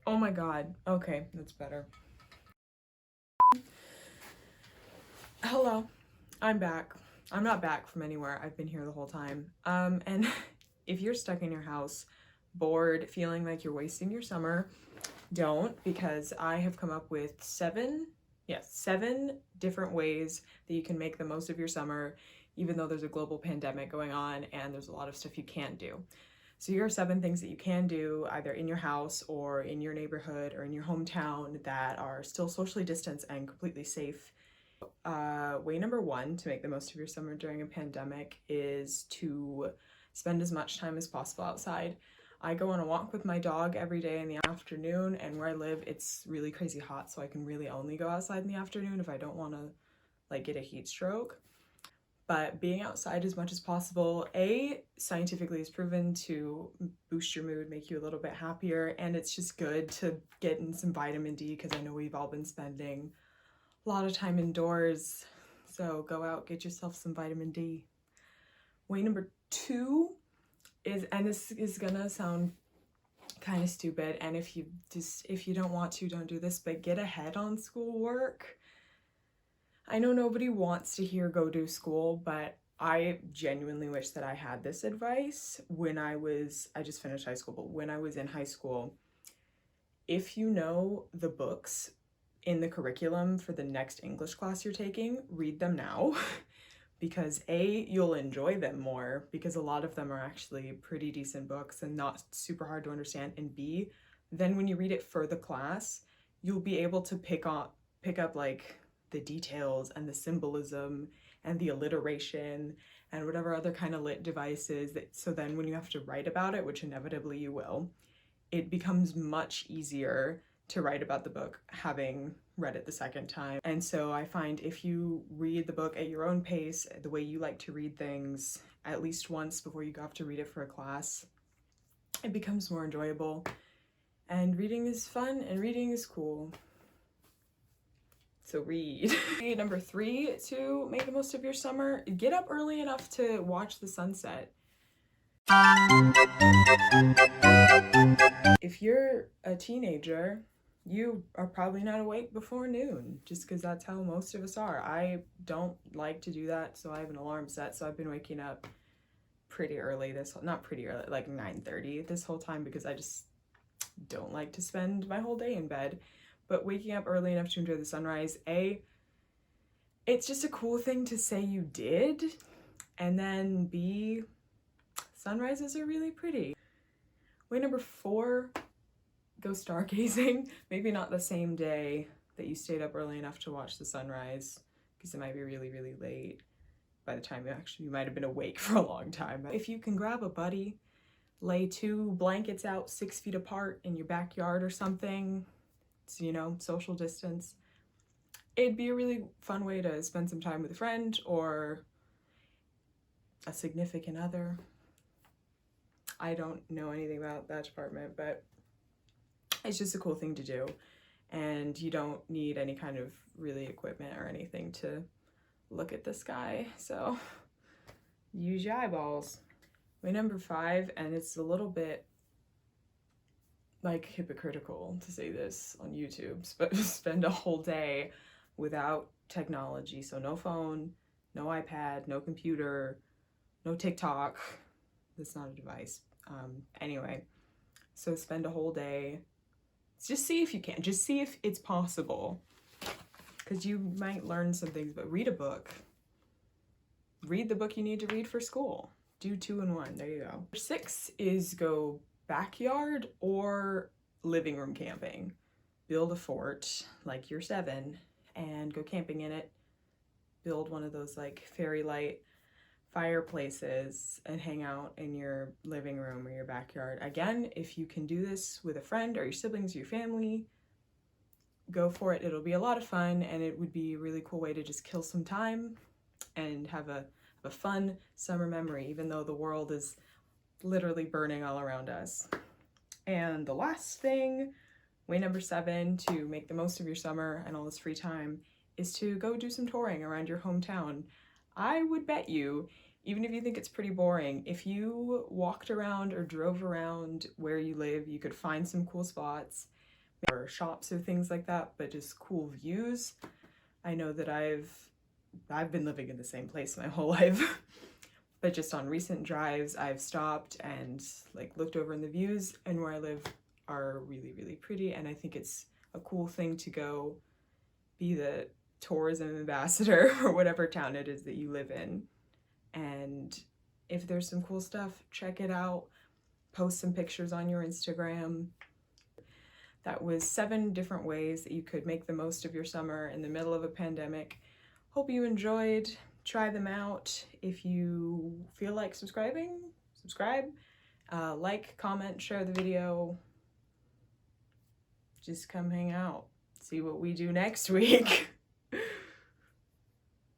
Oh my god. Okay, that's better. Hello, I'm back. I'm not back from anywhere. I've been here the whole time. And if you're stuck in your house, bored, feeling like you're wasting your summer, don't, because I have come up with seven different ways that you can make the most of your summer, even though there's a global pandemic going on and there's a lot of stuff you can't do. So here are 7 things that you can do either in your house or in your neighborhood or in your hometown that are still socially distanced and completely safe. Way number 1 to make the most of your summer during a pandemic is to spend as much time as possible outside. I go on a walk with my dog every day in the afternoon, and where I live, it's really crazy hot, so I can really only go outside in the afternoon if I don't want to like get a heat stroke. But being outside as much as possible, scientifically is proven to boost your mood, make you a little bit happier, and it's just good to get in some vitamin D because I know we've all been spending a lot of time indoors. So go out, get yourself some vitamin D. Way number 2 is, and this is gonna sound kind of stupid, and if you don't want to, don't do this, but get ahead on schoolwork. I know nobody wants to hear go do school, but I genuinely wish that I had this advice when I just finished high school, but when I was in high school, if you know the books in the curriculum for the next English class you're taking, read them now because you'll enjoy them more because a lot of them are actually pretty decent books and not super hard to understand, and B, then when you read it for the class, you'll be able to pick up like the details and the symbolism and the alliteration and whatever other kind of lit devices that, so then when you have to write about it, which inevitably you will, it becomes much easier to write about the book having read it the second time. And so I find if you read the book at your own pace, the way you like to read things, at least once before you have to read it for a class, it becomes more enjoyable. And reading is fun and reading is cool. So read. Number 3 to make the most of your summer, get up early enough to watch the sunset. If you're a teenager, you are probably not awake before noon, just because that's how most of us are. I don't like to do that, so I have an alarm set, so I've been waking up pretty early not pretty early, like 9:30 this whole time, because I just don't like to spend my whole day in bed. But waking up early enough to enjoy the sunrise, it's just a cool thing to say you did, and then B, sunrises are really pretty. Way number 4, go stargazing. Maybe not the same day that you stayed up early enough to watch the sunrise, because it might be really, really late by the time you might have been awake for a long time. If you can grab a buddy, lay 2 blankets out 6 feet apart in your backyard or something, so, social distance, it'd be a really fun way to spend some time with a friend or a significant other. I don't know anything about that department, but it's just a cool thing to do, and you don't need any kind of really equipment or anything to look at the sky, so use your eyeballs. Way number 5, and it's a little bit like hypocritical to say this on YouTube, but spend a whole day without technology. So no phone, no iPad, no computer, no TikTok. That's not a device. Anyway, so spend a whole day. Just see if you can. Just see if it's possible, because you might learn some things, but read a book. Read the book you need to read for school. Do 2 in 1. There you go. 6 is go backyard or living room camping. Build a fort like you're 7 and go camping in it. Build one of those like fairy light fireplaces and hang out in your living room or your backyard. Again, if you can do this with a friend or your siblings or your family, go for it. It'll be a lot of fun, and it would be a really cool way to just kill some time and have a fun summer memory, even though the world is literally burning all around us. And the last thing, way number 7 to make the most of your summer and all this free time, is to go do some touring around your hometown. I would bet you even if you think it's pretty boring, if you walked around or drove around where you live, you could find some cool spots or shops or things like that, but just cool views. I know that I've been living in the same place my whole life, but just on recent drives, I've stopped and like looked over in the views, and where I live are really, really pretty. And I think it's a cool thing to go be the tourism ambassador for whatever town it is that you live in. And if there's some cool stuff, check it out. Post some pictures on your Instagram. That was 7 different ways that you could make the most of your summer in the middle of a pandemic. Hope you enjoyed. Try them out. If you feel like subscribing, subscribe. Like, comment, share the video. Just come hang out. See what we do next week.